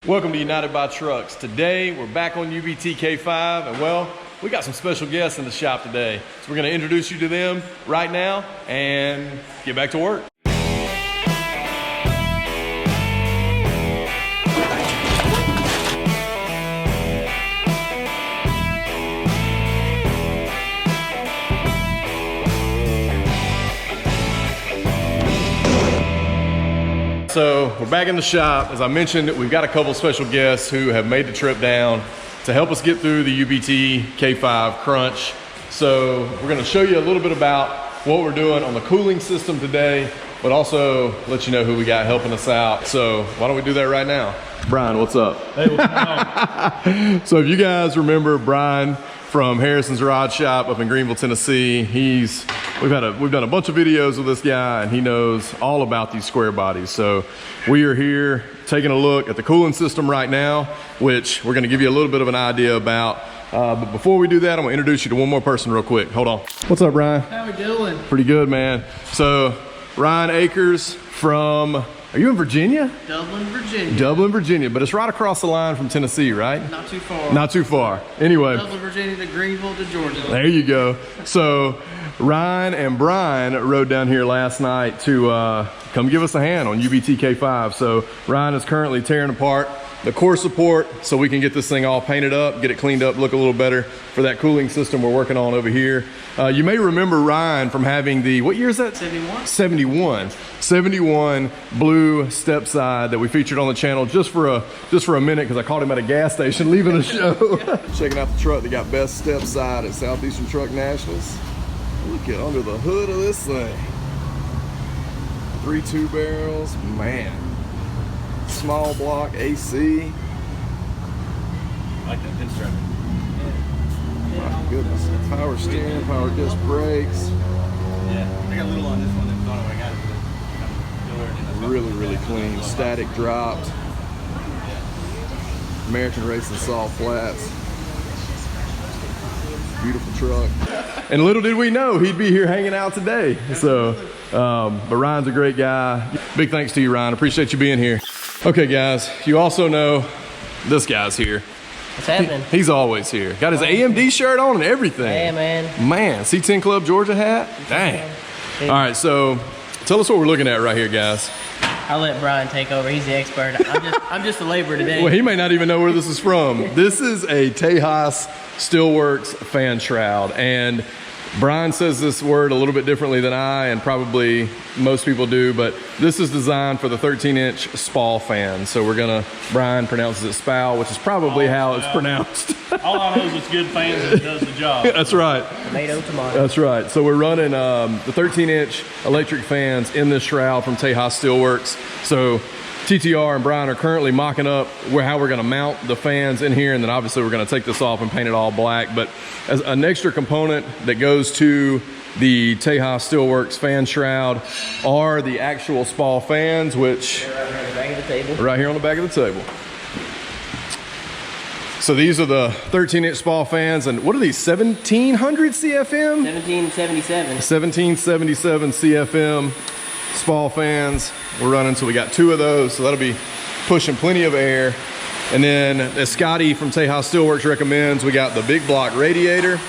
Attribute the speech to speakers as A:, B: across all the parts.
A: Welcome to United by Trucks. Today we're back on UBT K5 and well, we got some special guests in the shop today. So we're gonna introduce you to them right now and get back to work. So we're back in the shop. As I mentioned, we've got a couple special guests who have made the trip down to help us get through the UBT K5 crunch. So we're gonna show you a little bit about what we're doing on the cooling system today, but also let you know who we got helping us out. So why don't we do that right now? Brian, what's up?
B: Hey, what's going on?
A: So if you guys remember Brian from Harrison's Rod Shop up in Greenville, Tennessee, we've done a bunch of videos with this guy and he knows all about these square bodies. So we are here taking a look at the cooling system right now, which we're gonna give you a little bit of an idea about. But before we do that, I'm gonna introduce you to one more person real quick. Hold on. What's up, Ryan?
B: How we doing?
A: Pretty good, man. So Ryan Akers from, are you in Virginia?
B: Dublin, Virginia.
A: Dublin, Virginia, but it's right across the line from Tennessee, right?
B: Not too far.
A: Not too far. Anyway.
B: Dublin, Virginia to Greenville to Georgia.
A: There you go. So Ryan and Brian rode down here last night to come give us a hand on UBT K5. So Ryan is currently tearing apart the core support so we can get this thing all painted up, get it cleaned up, look a little better for that cooling system we're working on over here. You may remember Ryan from having the, what year is that?
B: 71.
A: 71 blue step side that we featured on the channel just for a minute because I caught him at a gas station leaving a show. Checking out the truck, they got best step side at Southeastern Truck Nationals. Look at under the hood of this thing. 3 2 barrels, man. Small block AC.
B: I like that pinstripe.
A: My goodness. Power steering, power disc brakes.
B: Yeah, I got a little on this one. Thought I got it.
A: Really, really clean. Static dropped. American Racing soft flats. Beautiful truck. And little did we know he'd be here hanging out today. So, but Ryan's a great guy. Big thanks to you, Ryan. Appreciate you being here. Okay, guys, you also know this guy's here.
C: What's happening?
A: He's always here. Got his AMD shirt on and everything.
C: Yeah, man.
A: Man, C10 Club Georgia hat. Dang. All right, so tell us what we're looking at right here, guys.
C: I'll let Brian take over. He's the expert. I'm just a laborer today.
A: Well, he may not even know where this is from. This is a Tejas Steelworks fan shroud, and Brian says this word a little bit differently than I and probably most people do, but this is designed for the 13-inch SPAL fan. So Brian pronounces it SPAL, which is probably how it's pronounced.
B: All I know is it's good fans and it does the job.
A: That's right.
C: Tomato, tomato.
A: That's right. So we're running the 13-inch electric fans in this shroud from Tejas Steelworks. So TTR and Brian are currently mocking up how we're gonna mount the fans in here, and then obviously we're gonna take this off and paint it all black. But as an extra component that goes to the Tejas Steelworks fan shroud are the actual SPAL fans, which right here on the back of the table. So these are the 13-inch SPAL fans, and what are these, 1700 CFM?
C: 1777.
A: 1777 CFM SPAL fans. We're running, so we got 2 of those, so that'll be pushing plenty of air. And then, as Scotty from Tejas Steelworks recommends, we got the big block radiator.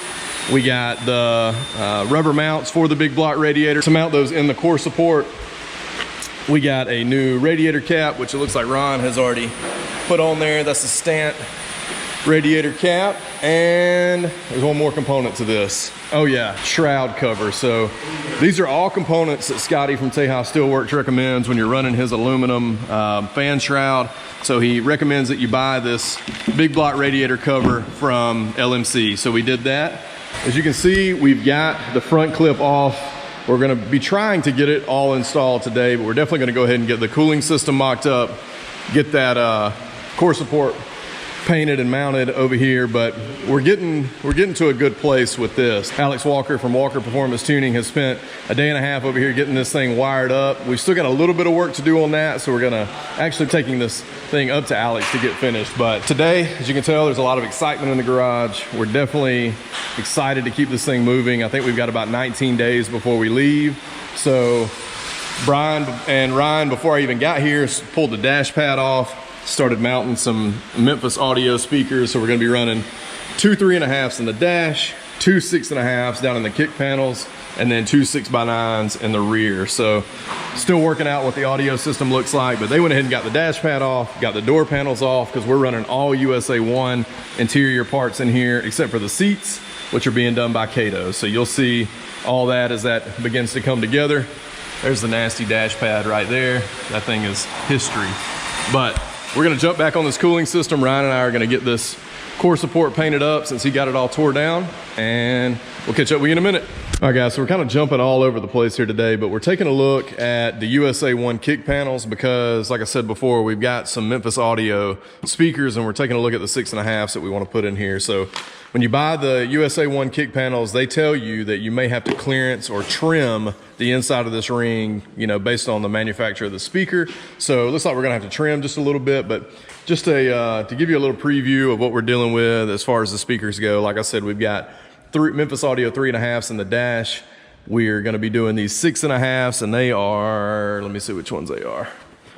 A: We got the rubber mounts for the big block radiator to mount those in the core support. We got a new radiator cap, which it looks like Ron has already put on there. That's the Stant radiator cap. And there's one more component to this. Oh yeah, shroud cover. So these are all components that Scotty from Tejas Steelworks recommends when you're running his aluminum fan shroud. So he recommends that you buy this big block radiator cover from LMC. So we did that. As you can see, we've got the front clip off. We're gonna be trying to get it all installed today, but we're definitely gonna go ahead and get the cooling system mocked up, get that core support painted and mounted over here, but we're getting to a good place with this. Alex Walker from Walker Performance Tuning has spent a day and a half over here getting this thing wired up. We've still got a little bit of work to do on that, so we're gonna actually taking this thing up to Alex to get finished. But today, as you can tell, there's a lot of excitement in the garage. We're definitely excited to keep this thing moving. I think we've got about 19 days before we leave. So Brian and Ryan, before I even got here, pulled the dash pad off. started mounting some Memphis audio speakers. So we're gonna be running 2 3.5s in the dash, 2 6.5s down in the kick panels, and then 2 6x9s in the rear. So still working out what the audio system looks like, but they went ahead and got the dash pad off, got the door panels off, because we're running all USA 1 interior parts in here, except for the seats, which are being done by Cato. So you'll see all that as that begins to come together. There's the nasty dash pad right there. That thing is history. But we're gonna jump back on this cooling system. Ryan and I are gonna get this core support painted up since he got it all tore down, and we'll catch up with you in a minute. All right guys, so we're kind of jumping all over the place here today, but we're taking a look at the USA 1 kick panels because, like I said before, we've got some Memphis audio speakers, and we're taking a look at the 6.5s that we want to put in here. So when you buy the USA 1 kick panels, they tell you that you may have to clearance or trim the inside of this ring, you know, based on the manufacturer of the speaker. So it looks like we're gonna have to trim just a little bit, but just to give you a little preview of what we're dealing with as far as the speakers go. Like I said, we've got Memphis Audio 3.5s in the dash. We're gonna be doing these 6.5s, and they are, let me see which ones they are.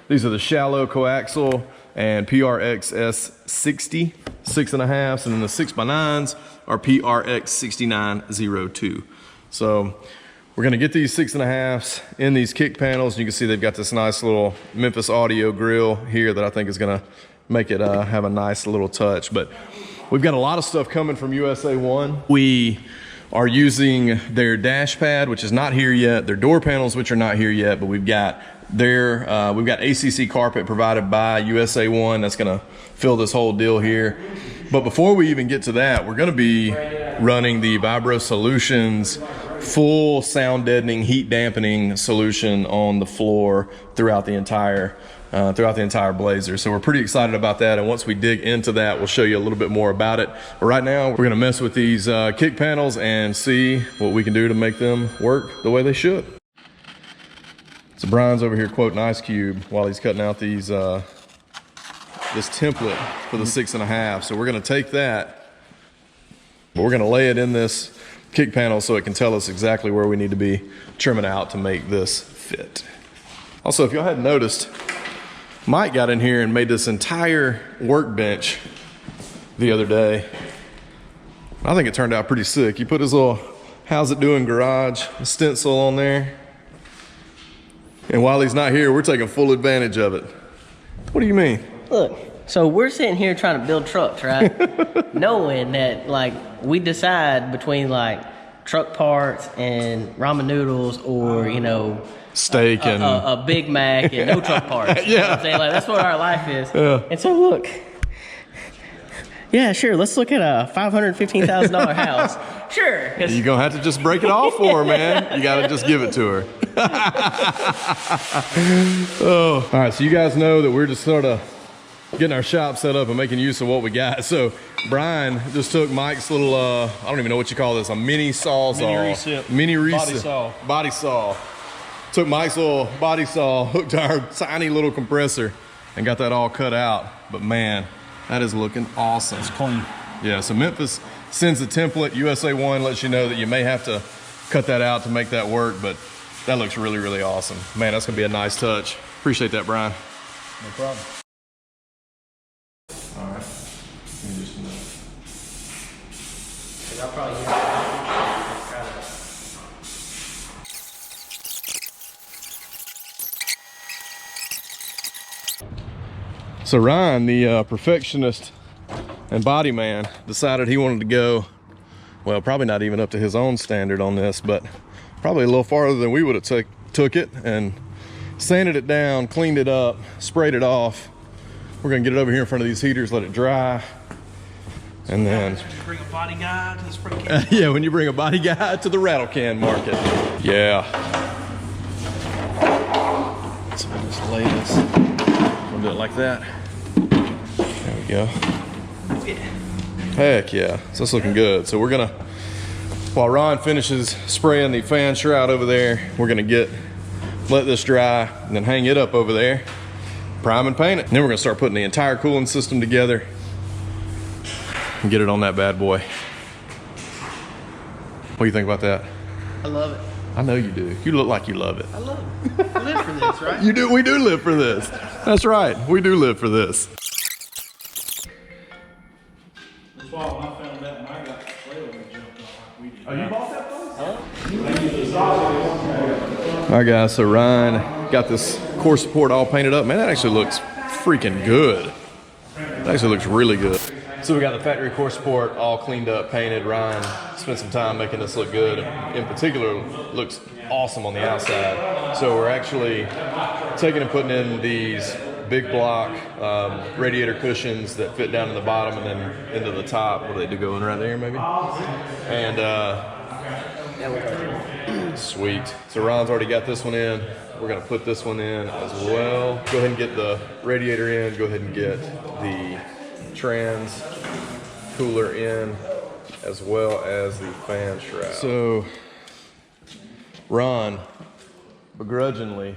A: These are the shallow coaxial and PRX S60 6.5s, and then the 6x9s are PRX 6902. So we're gonna get these 6.5s in these kick panels. You can see they've got this nice little Memphis Audio grill here that I think is gonna make it have a nice little touch. But we've got a lot of stuff coming from USA 1. We are using their dash pad, which is not here yet, their door panels, which are not here yet, but we've got ACC carpet provided by USA 1 that's gonna fill this whole deal here. But before we even get to that, we're gonna be running the Vibro Solutions full sound deadening, heat dampening solution on the floor throughout the entire Blazer. So we're pretty excited about that, and once we dig into that, we'll show you a little bit more about it. But right now, we're gonna mess with these kick panels and see what we can do to make them work the way they should. So Brian's over here quoting Ice Cube while he's cutting out these this template for the 6.5. So we're gonna take that, but we're gonna lay it in this kick panel so it can tell us exactly where we need to be trimming out to make this fit. Also, if y'all hadn't noticed, Mike got in here and made this entire workbench the other day. I think it turned out pretty sick. He put his little "How's It Doing" garage stencil on there. And while he's not here, we're taking full advantage of it. What do you mean?
C: Look, so we're sitting here trying to build trucks, right? Knowing that, like, we decide between, like, truck parts and ramen noodles or, you know,
A: steak and
C: a Big Mac and no truck parts.
A: Yeah.
C: You know what I'm saying? Like, that's what our life is.
A: Yeah.
C: And so look, yeah, sure, let's look at a $515,000 house. Sure.
A: You're gonna have to just break it off for her, man. You gotta just give it to her. Oh, all right, so you guys know that we're just sort of getting our shop set up and making use of what we got. So Brian just took Mike's little, I don't even know what you call this, a mini sawzall. Mini recip. Body saw. Took Mike's little body saw, hooked to our tiny little compressor, and got that all cut out. But man, that is looking awesome.
B: It's clean.
A: Yeah, so Memphis sends a template. USA 1 lets you know that you may have to cut that out to make that work, but that looks really, really awesome. Man, that's gonna be a nice touch. Appreciate that, Brian.
B: No problem.
A: All right.
C: I'll probably
A: So Ryan, the perfectionist and body man, decided he wanted to go, well, probably not even up to his own standard on this, but probably a little farther than we would have took it, and sanded it down, cleaned it up, sprayed it off. We're gonna get it over here in front of these heaters, let it dry, and then
B: Bring a body guy to the spray can.
A: yeah, when you bring a body guy to the rattle can market. Yeah. So we'll just lay this. We'll do it like that. There we go. Heck yeah. So that's looking good. So we're gonna, while Ron finishes spraying the fan shroud over there, we're gonna let this dry and then hang it up over there, prime and paint it. And then we're gonna start putting the entire cooling system together and get it on that bad boy. What do you think about that?
C: I love it.
A: I know you do. You look like you love it.
B: I love it. I live for this, right?
A: You do. We do live for this. That's right. We do live for this.
B: That's why when I found that, and I got the trailer and jumped off like we did.
A: Oh, you bought that place? All right, guys. So Ryan got this core support all painted up. Man, that actually looks freaking good. It actually looks really good. So we got the factory core support all cleaned up, painted. Ryan spent some time making this look good. In particular, looks awesome on the outside. So we're actually taking and putting in these big block radiator cushions that fit down in the bottom and then into the top. What do they do, go in right there maybe? And sweet. So Ron's already got this one in. We're gonna put this one in as well. Go ahead and get the radiator in. Go ahead and get the trans cooler in, as well as the fan shroud. So Ron begrudgingly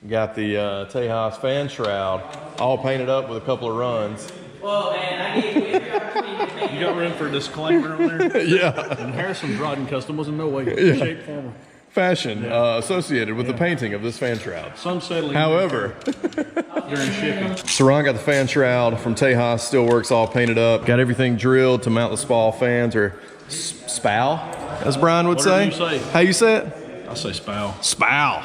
A: got the Tejas fan shroud all painted up with a couple of runs.
C: Well, man, I gave you every opportunity to make
B: You got room for a disclaimer on there?
A: Yeah.
B: And Harrison's Rod Custom was in no way, shape, form, or
A: Fashion associated with the painting of this fan shroud.
B: some settling.
A: However,
B: during shipping.
A: so Ron got the fan shroud from Tejas Steelworks all painted up. Got everything drilled to mount the SPAL fans, or SPAL, as Brian would
B: Whatever
A: say.
B: you say.
A: How you say it?
B: I say spow.
A: SPAL.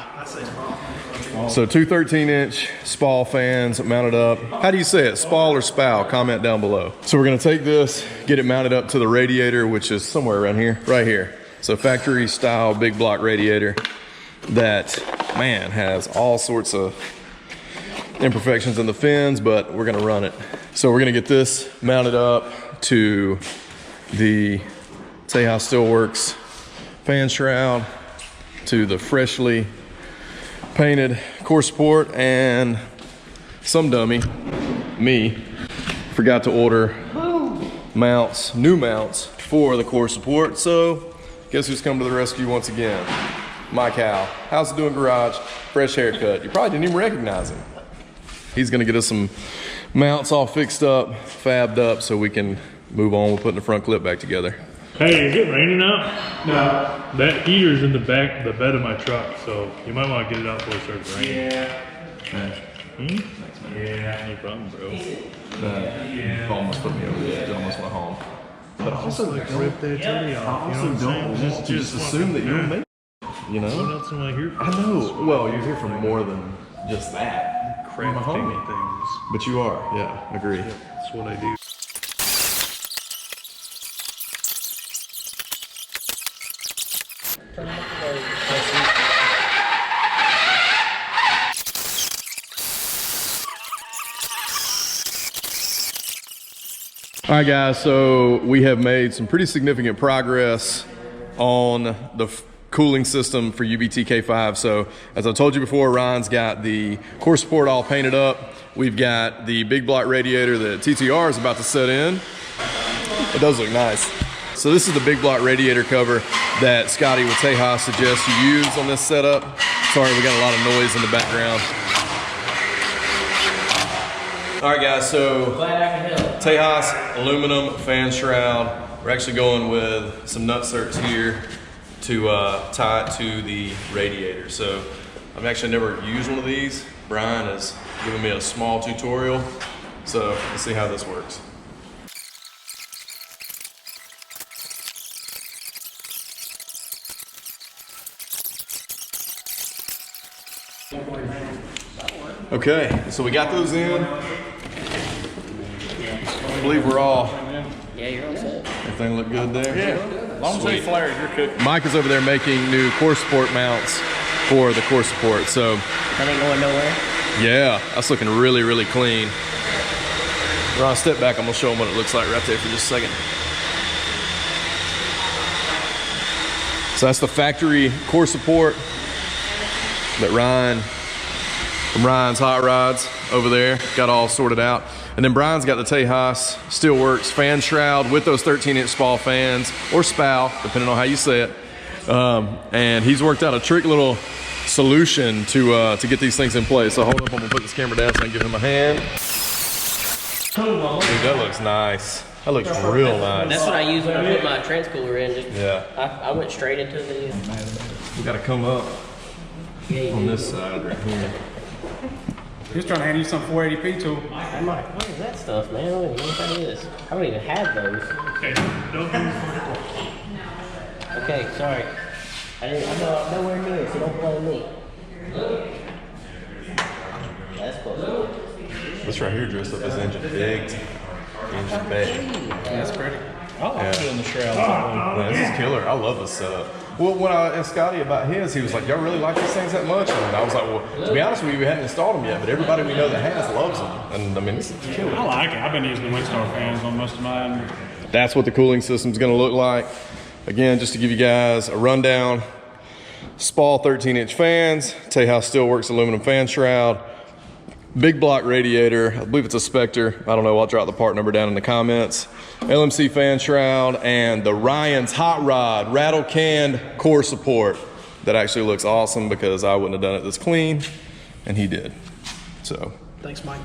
A: So two 13-inch SPAL fans mounted up. How do you say it, SPAL or SPAL? Comment down below. So we're gonna take this, get it mounted up to the radiator, which is somewhere around here, right here. So factory style big block radiator that, man, has all sorts of imperfections in the fins, but we're gonna run it. So we're gonna get this mounted up to the Tejas Steelworks fan shroud, to the freshly painted core support, and some dummy, me, forgot to order mounts, new mounts for the core support. So guess who's come to the rescue once again? My cow. How's it doing, garage? Fresh haircut. You probably didn't even recognize him. He's gonna get us some mounts all fixed up, fabbed up, so we can move on with putting the front clip back together.
D: Hey, is it raining out? No. That heater's in the back, the bed of my truck, so you might want to get it out before it starts raining. Yeah. No problem, bro.
A: You almost put me over the edge, almost went home. But also,
D: Rip that titty off.
A: I also don't just assume that you'll make it, you
D: What
A: know?
D: else am I here for?
A: I know. Well, you're here for more than just that.
D: Crafting things.
A: But you are, yeah, agree.
D: That's what I do.
A: All right, guys, so we have made some pretty significant progress on the cooling system for UBTK5. So as I told you before, Ryan's got the core support all painted up. We've got the big block radiator that TTR is about to set in. It does look nice. So this is the big block radiator cover that Scotty with Tejas suggests you use on this setup. Sorry, we got a lot of noise in the background. All right, guys, so Tejas aluminum fan shroud. We're actually going with some nut certs here to tie it to the radiator. So I've actually never used one of these. Bryan has given me a small tutorial. So let's see how this works. Okay, so we got those in. I believe we're all,
C: Yeah, you're all set.
A: everything look good there?
B: Yeah. As long as they flares, you're cooking.
A: Mike is over there making new core support mounts for the core support. So
C: That ain't going nowhere.
A: yeah, that's looking really, really clean. Ron, step back, I'm gonna show them what it looks like right there for just a second. So that's the factory core support that Ryan, from Ryan's Hot Rods over there, got all sorted out. And then Brian's got the Tejas Steelworks fan shroud with those 13-inch SPAL fans, or SPAL, depending on how you say it. And he's worked out a trick little solution to get these things in place. So hold up, I'm gonna put this camera down so I can give him a hand. Dude, that looks nice. That looks real nice.
C: That's what I use when I put my trench cooler in. Just I went straight into the video.
A: We got to come up on this side right here.
B: He's trying to hand you some 480p tool.
C: I'm like, what is that stuff, man? I don't even know what that is. I don't even have those.
D: Okay, don't
C: Okay, sorry. I'm nowhere near, so don't blame me. That's close.
A: This right here dressed up as engine big, engine bay.
B: That's pretty.
E: I like doing the shrouds.
A: Man, this is killer. I love this setup. Well, when I asked Scotty about his, he was like, y'all really like these things that much? And I was like, well, to be honest with you, we hadn't installed them yet, but everybody we know that has loves them. And I mean, this is killer.
B: I like it. I've been using the Windstar fans on most of mine.
A: That's what the cooling system's gonna look like. Again, just to give you guys a rundown, SPAL 13-inch fans, Tejas Steelworks aluminum fan shroud, big block radiator, I believe it's a Spectre. I don't know, I'll drop the part number down in the comments. LMC fan shroud, and the Ryan's hot rod rattle canned core support. That actually looks awesome because I wouldn't have done it this clean, and he did. So,
E: Thanks, Mike.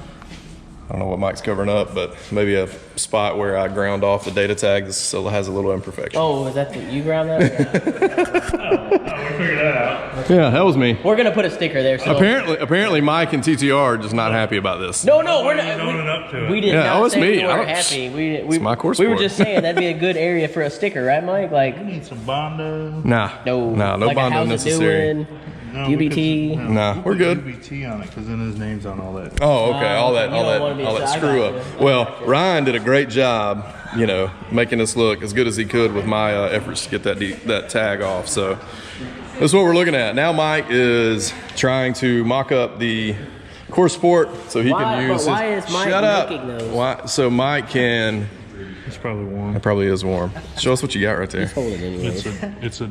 A: I don't know what Mike's covering up, but maybe a spot where I ground off the data tag that still has a little imperfection.
C: Oh, is that you ground that?
D: we figured that out.
A: Yeah, that was me.
C: We're gonna put a sticker there. So
A: Apparently Mike and TTR are just not happy about this.
C: No, we're
D: What are
C: not.
D: you owning up to it?
C: We did
A: Yeah,
C: not
A: oh, it's
C: say
A: me.
C: we
A: I
C: were
A: don't-
C: happy.
A: It's my course
C: We were
A: sport.
C: just saying that'd be a good area for a sticker, right, Mike? Like,
D: Need some Bondo.
A: No
C: like
A: Bondo
C: how's
A: necessary.
C: it doing?
D: No,
C: UBT.
A: Nah, we're good.
E: UBT on it because then his name's on all that.
A: Oh, okay. All that
C: you don't wanna be a side
A: screw
C: guy,
A: up.
C: yeah.
A: Well, Ryan did a great job, you know, making us look as good as he could with my efforts to get that tag off. So that's what we're looking at. Now Mike is trying to mock up the core sport so he can use
C: why
A: his.
C: is Mike
A: Shut up.
C: making those?
A: Why? So Mike can.
E: It's probably warm.
A: It probably is warm. Show us what you got right there.
C: Hold it anyway.
E: It's a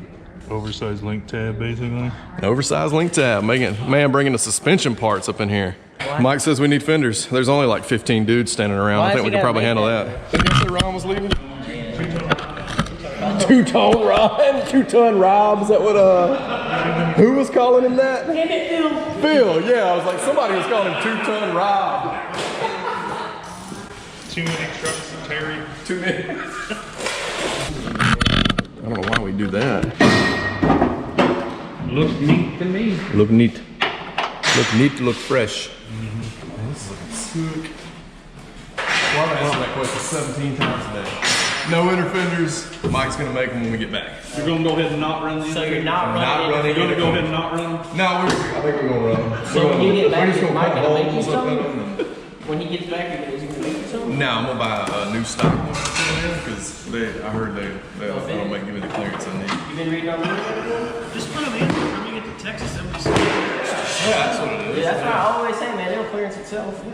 E: oversized link tab basically.
A: An oversized link tab. Bringing the suspension parts up in here. Mike says we need fenders. There's only like 15 dudes standing around.
C: Why
A: I think
C: has
A: we
C: he
A: can probably
C: gotta
A: handle
C: make
A: that. I guess that Ron was leaving. Two-tone Ron. Two-ton Rob. Is that what, who was calling him that? Phil, yeah. I was like, somebody was calling him Two-ton Rob.
E: Too many trucks to carry.
A: Too many. I don't know why we do that.
E: Looks neat to me.
A: Look neat. Look neat, look fresh. Man, this is looking sick. Well, I've answered that question 17 times a day. No inner fenders. Mike's gonna make them when we get back.
B: You're going to go ahead and not run these?
C: So you're not
A: Not
C: running.
A: running.
B: You're going to go ahead and not run them?
A: No, I think we're gonna run.
C: So when you get back,
A: We're just
C: is
A: gonna
C: Mike
A: cut
C: gonna make you
A: holes up in
C: something?
A: them.
C: When he gets back, is he gonna make you something?
A: No, I'm gonna buy a new stock one because I heard they don't give me the clearance I need.
C: You been reading on the internet?
B: Just put them in. When you get to Texas, somebody
A: Yeah, that's what it is.
C: Yeah, that's what I always say, man. It'll clearance itself.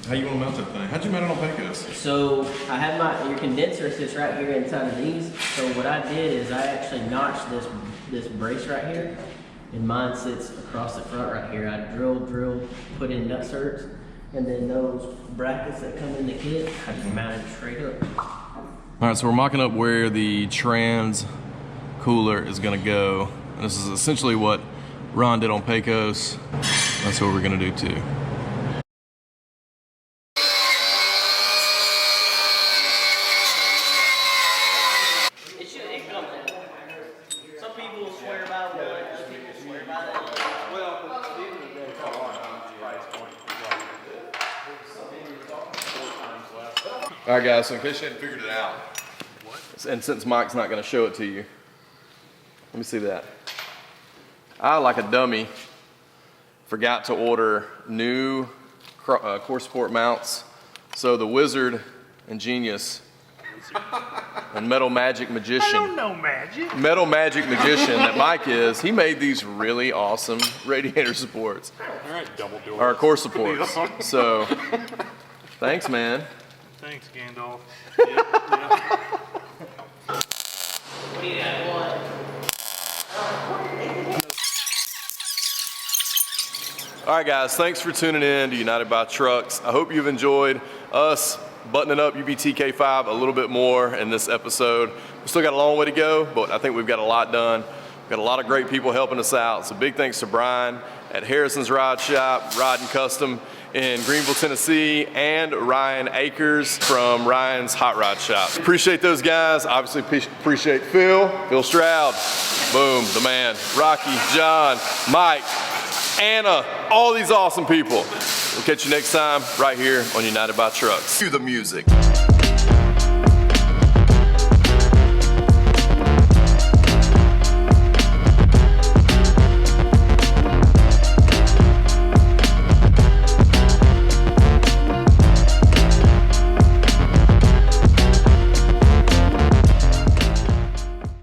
A: How you wanna mount that thing? How'd you mount it on Pecos?
C: So I have your condenser sits right here inside of these. So what I did is I actually notched this brace right here, and mine sits across the front right here. I drilled, put in nut certs, and then those brackets that come in the kit, I just mounted straight up.
A: All right, so we're mocking up where the trans cooler is gonna go. And this is essentially what Ron did on Pecos. That's what we're gonna do too.
C: It comes in. Some people swear by one, other people swear by the other.
A: All right, guys, so in case you hadn't figured it out, and since Mike's not gonna show it to you, let me see that. I, like a dummy, forgot to order new core support mounts. So the wizard and genius and metal magic magician. I don't know magic. Metal magic magician that Mike is, he made these really awesome radiator supports.
E: All right, double door.
A: Or core supports. So, thanks, man.
E: Thanks, Gandalf.
C: What do you got? One.
A: All right, guys, thanks for tuning in to United by Trucks. I hope you've enjoyed us buttoning up UBTK5 a little bit more in this episode. We still got a long way to go, but I think we've got a lot done. We've got a lot of great people helping us out. So big thanks to Bryan at Harrison's Rod Shop, Riding Custom in Greenville, Tennessee, and Ryan Akers from Ryan's Hot Rod Shop. Appreciate those guys. Obviously appreciate Phil Stroud, boom, the man, Rocky, John, Mike, Anna, all these awesome people. We'll catch you next time right here on United by Trucks. Cue the music.